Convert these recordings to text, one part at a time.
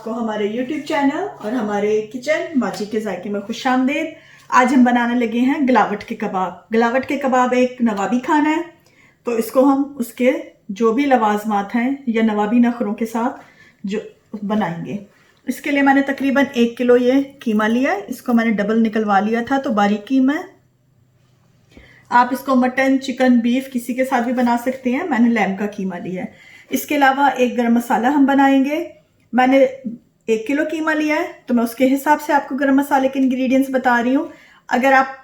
आपको हमारे YouTube channel और हमारे किचन माजी के जायके में खुशामदीद। आज हम बनाने लगे हैं गिलावट के कबाब। गिलावट के कबाब एक नवाबी खाना है, तो इसको हम उसके जो भी लवाजमात हैं या नवाबी नखरों के साथ जो बनाएंगे। इसके लिए मैंने तकरीबन 1 किलो ये कीमा लिया है। इसको मैंने डबल निकलवा लिया था, तो बारीक कीमा है। आप इसको मटन, चिकन, बीफ किसी के साथ भी बना सकते हैं। मैंने लैम का कीमा लिया है। इसके अलावा एक गरम मसाला हम बनाएंगे। मैंने 1 किलो कीमा लिया है, तो मैं उसके हिसाब से आपको गरम मसाले के इंग्रेडिएंट्स बता रही हूँ। अगर आप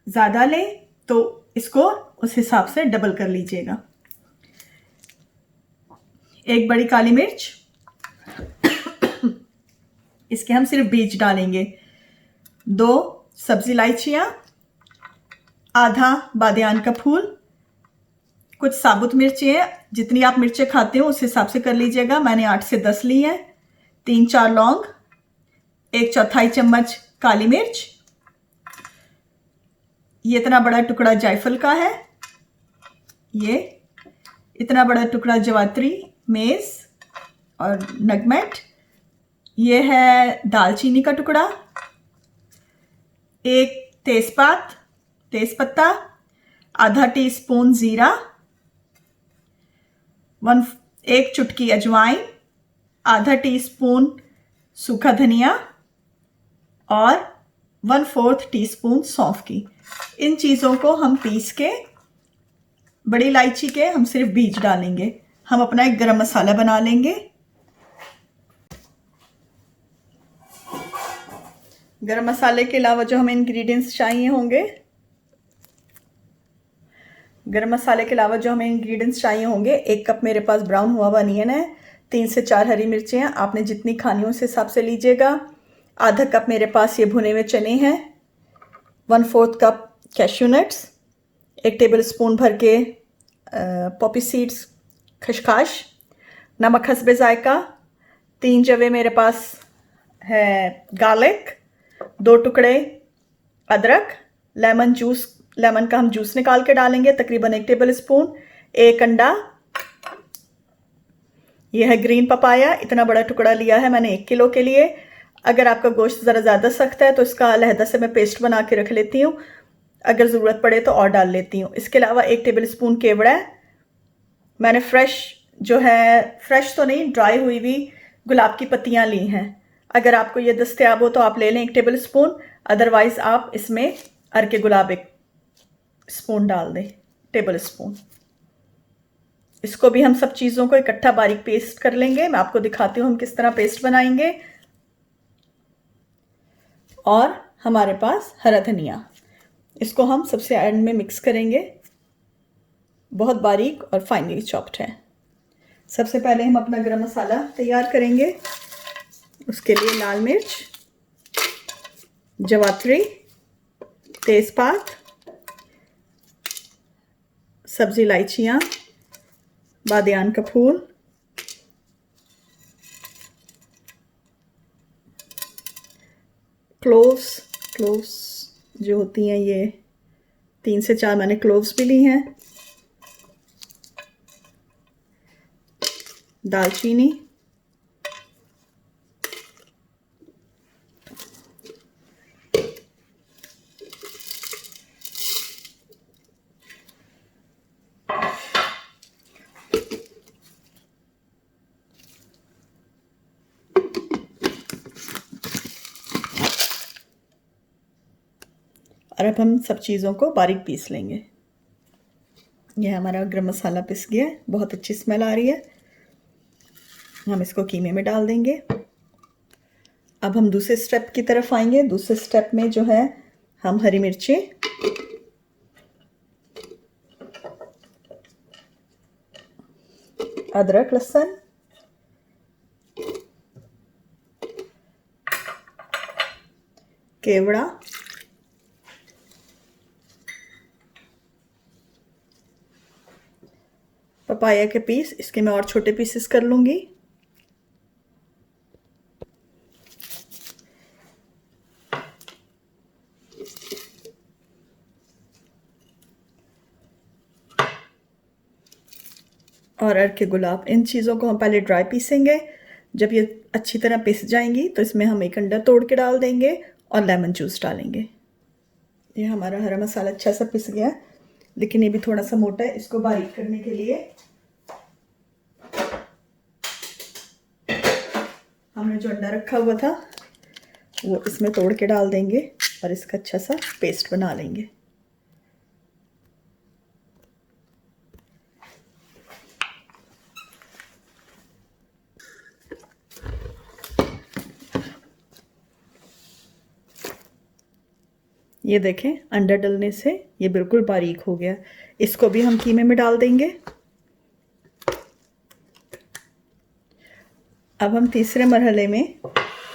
ज़्यादा लें तो इसको उस हिसाब से डबल कर लीजिएगा। 1 बड़ी काली मिर्च, इसके हम सिर्फ बीज डालेंगे। 2 सब्जी इलायचियाँ, आधा बादियान का फूल, कुछ साबुत मिर्ची है। जितनी आप मिर्चें खाते हो उस हिसाब से कर लीजिएगा। मैंने 8 से 10 ली है। 3-4 लौंग, 1/4 चम्मच काली मिर्च, ये इतना बड़ा टुकड़ा जायफल का है, ये इतना बड़ा टुकड़ा जवात्री, मेज़ और नगमेट, ये है दालचीनी का टुकड़ा, 1 तेजपत्ता, आधा टीस्पून जीरा, 1 चुटकी अजवाइन, आधा टीस्पून सूखा धनिया और 1/4 टीस्पून सौंफ की। इन चीज़ों को हम पीस के, बड़ी इलायची के हम सिर्फ बीज डालेंगे। हम अपना एक गरम मसाला बना लेंगे। गरम मसाले के अलावा जो हमें इंग्रेडिएंट्स चाहिए होंगे, होंगे 1 कप मेरे पास ब्राउन हुआ हुआ अनियन है, 3 से 4 हरी मिर्चें हैं। आपने जितनी खानी हो उस हिसाब से लीजिएगा। आधा कप मेरे पास ये भुने हुए चने हैं, 1/4 cup cashew nuts, 1 table spoon भर के पॉपी सीड्स खसखस, नमक हस्बे जायका, 3 जवे मेरे पास है गार्लिक, 2 टुकड़े अदरक, लेमन का हम जूस निकाल के डालेंगे तकरीबन 1 टेबल स्पून, 1 अंडा, यह है ग्रीन पपाया, इतना बड़ा टुकड़ा लिया है मैंने 1 किलो के लिए। अगर आपका गोश्त ज़रा ज़्यादा सख्त है तो इसका अलहदा से मैं पेस्ट बना के रख लेती हूँ, अगर ज़रूरत पड़े तो और डाल लेती हूँ। इसके अलावा 1 टेबल स्पून केवड़ा है। मैंने फ्रेश तो नहीं, ड्राई हुई हुई गुलाब की पत्तियाँ ली हैं। अगर आपको ये दस्तयाब हो तो आप ले लें 1 टेबल स्पून, अदरवाइज़ आप इसमें अरके गुलाब 1 स्पून डाल दें, टेबल स्पून। इसको भी हम सब चीज़ों को इकट्ठा बारीक पेस्ट कर लेंगे। मैं आपको दिखाती हूँ हम किस तरह पेस्ट बनाएंगे। और हमारे पास हरा धनिया, इसको हम सबसे एंड में मिक्स करेंगे। बहुत बारीक और फाइनली चॉप्ड है। सबसे पहले हम अपना गरम मसाला तैयार करेंगे। उसके लिए लाल मिर्च, जवात्री, तेज़पात, सब्जी इलायचियाँ, बादियान का फूल, क्लोव्स जो होती हैं, ये 3 से 4 मैंने क्लोव्स भी ली हैं, दालचीनी, और अब हम सब चीज़ों को बारीक पीस लेंगे। यह हमारा गरम मसाला पिस गया है, बहुत अच्छी स्मेल आ रही है। हम इसको कीमे में डाल देंगे। अब हम दूसरे स्टेप की तरफ आएंगे। दूसरे स्टेप में जो है हम हरी मिर्चें, अदरक, लहसुन, केवड़ा, पपाया के पीस, इसके मैं और छोटे पीसेस कर लूँगी। और अरके गुलाब, इन चीज़ों को हम पहले ड्राई पीसेंगे। जब ये अच्छी तरह पिस जाएंगी तो इसमें हम एक अंडा तोड़ के डाल देंगे और लेमन जूस डालेंगे। ये हमारा हरा मसाला अच्छा सा पिस गया, लेकिन ये भी थोड़ा सा मोटा है। इसको बारीक करने के लिए हमने जो अंडा रखा हुआ था वो इसमें तोड़ के डाल देंगे और इसका अच्छा सा पेस्ट बना लेंगे। ये देखें, अंडा डलने से ये बिल्कुल बारीक हो गया। इसको भी हम कीमे में डाल देंगे। अब हम तीसरे मरहले में,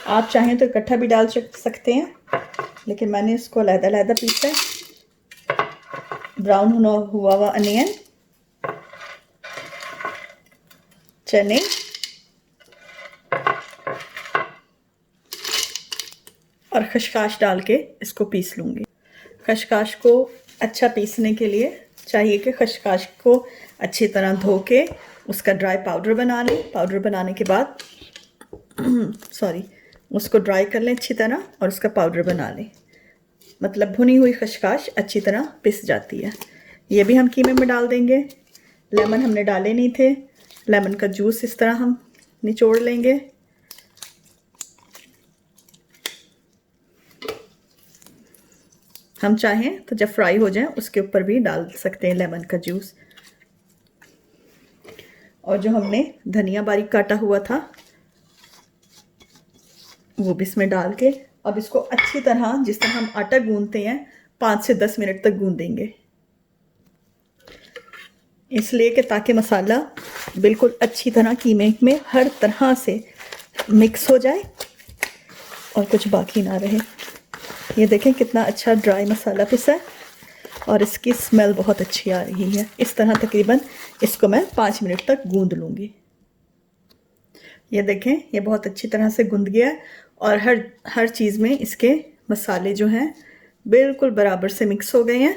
आप चाहें तो इकट्ठा भी डाल सकते हैं, लेकिन मैंने इसको अलग-अलग पीसा है। ब्राउन हुआ हुआ अनियन, चने और खसखस डाल के इसको पीस लूँगी। खसखस को अच्छा पीसने के लिए चाहिए कि खसखस को अच्छी तरह धो के उसका ड्राई पाउडर बना लें। पाउडर बनाने के बाद उसको ड्राई कर लें अच्छी तरह और उसका पाउडर बना लें। मतलब भुनी हुई खसखस अच्छी तरह पिस जाती है। ये भी हम कीमे में डाल देंगे। लेमन हमने डाले नहीं थे, लेमन का जूस इस तरह हम निचोड़ लेंगे। हम चाहें तो जब फ्राई हो जाए उसके ऊपर भी डाल सकते हैं लेमन का जूस। और जो हमने धनिया बारीक काटा हुआ था वो भी इसमें डाल के अब इसको अच्छी तरह, जिस तरह हम आटा गूंदते हैं, 5 से 10 मिनट तक गूंदेंगे। इसलिए कि ताकि मसाला बिल्कुल अच्छी तरह कीमे में हर तरह से मिक्स हो जाए और कुछ बाकी ना रहे। ये देखें कितना अच्छा ड्राई मसाला पिसा है और इसकी स्मेल बहुत अच्छी आ रही है। इस तरह तकरीबन इसको मैं 5 मिनट तक गूंद लूँगी। ये देखें, ये बहुत अच्छी तरह से गूंद गया है और हर चीज़ में इसके मसाले जो हैं बिल्कुल बराबर से मिक्स हो गए हैं।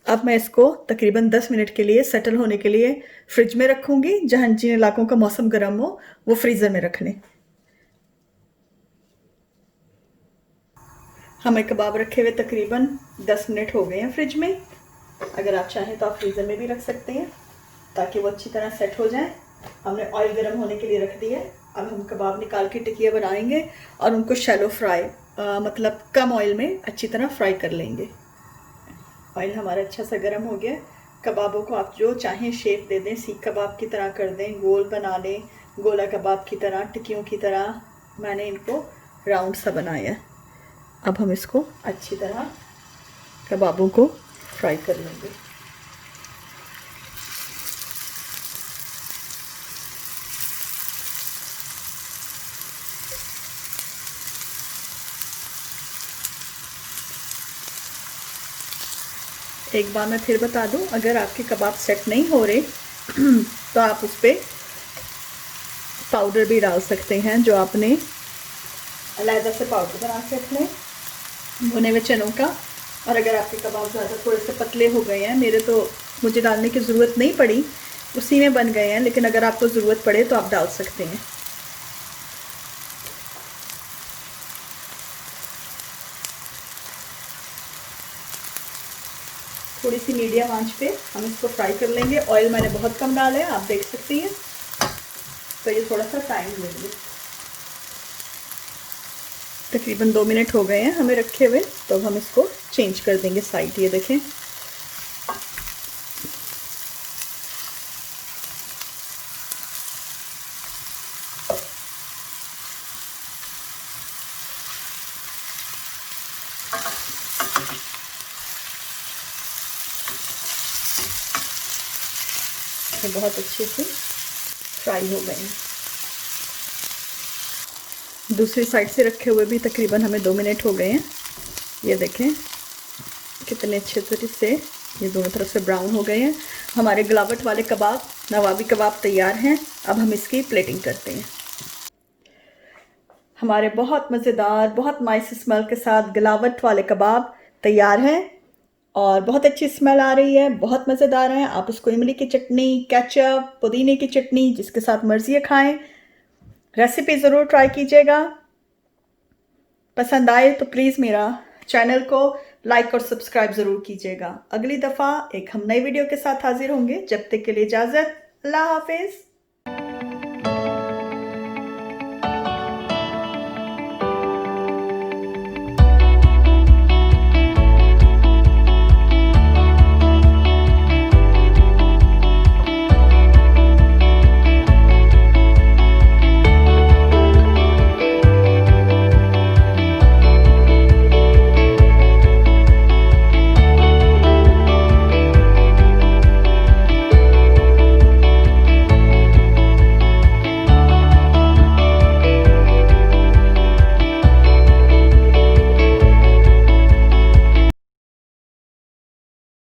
अब मैं इसको तकरीबन 10 मिनट के लिए सेटल होने के लिए फ्रिज में रखूँगी। जहाँ जिन इलाकों का मौसम गर्म हो वो फ्रीज़र में रख लें। हमें कबाब रखे हुए तकरीबन 10 मिनट हो गए हैं फ्रिज में। अगर आप चाहें तो आप फ्रीज़र में भी रख सकते हैं ताकि वो अच्छी तरह सेट हो जाए। हमने ऑयल गर्म होने के लिए रख दिया है। अब हम कबाब निकाल के टिकिया बनाएंगे और उनको शैलो फ्राई, मतलब कम ऑयल में अच्छी तरह फ्राई कर लेंगे। ऑयल हमारा अच्छा सा गर्म हो गया। कबाबों को आप जो चाहें शेप दे दें, सीख कबाब की तरह कर दें, गोल बना लें, गोला कबाब की तरह, टिक्कियों की तरह। मैंने इनको राउंड सा बनाया। अब हम इसको अच्छी तरह कबाबों को फ्राई कर लेंगे। एक बार मैं फिर बता दूं, अगर आपके कबाब सेट नहीं हो रहे तो आप उस पर पाउडर भी डाल सकते हैं, जो आपने अलग से पाउडर बना के रख लें भुने हुए चनों का। और अगर आपके कबाब ज़्यादा थोड़े से पतले हो गए हैं, मेरे तो मुझे डालने की ज़रूरत नहीं पड़ी, उसी में बन गए हैं, लेकिन अगर आपको ज़रूरत पड़े तो आप डाल सकते हैं। थोड़ी सी मीडियम आंच पे हम इसको फ्राई कर लेंगे। ऑयल मैंने बहुत कम डाला है, आप देख सकती हैं, तो ये थोड़ा सा टाइम लेंगे। तकरीबन 2 मिनट हो गए हैं हमें रखे हुए, तो अब हम इसको चेंज कर देंगे साइड। ये देखें, ये बहुत अच्छे से फ्राई हो गए हैं। दूसरी साइड से रखे हुए भी तकरीबन हमें 2 मिनट हो गए हैं। ये देखें कितने अच्छे तरीके से ये दोनों तरफ से ब्राउन हो गए हैं। हमारे गिलावट वाले कबाब, नवाबी कबाब तैयार हैं। अब हम इसकी प्लेटिंग करते हैं। हमारे बहुत मज़ेदार, बहुत नाइस स्मेल के साथ गिलावट वाले कबाब तैयार हैं और बहुत अच्छी स्मेल आ रही है, बहुत मज़ेदार हैं। आप उसको इमली की चटनी, केचप, पुदीने की चटनी, जिसके साथ मर्ज़ी खाएं। रेसिपी ज़रूर ट्राई कीजिएगा। पसंद आए तो प्लीज़ मेरा चैनल को लाइक और सब्सक्राइब ज़रूर कीजिएगा। अगली दफ़ा एक हम नई वीडियो के साथ हाजिर होंगे। जब तक के लिए इजाज़त। अल्लाह हाफिज़।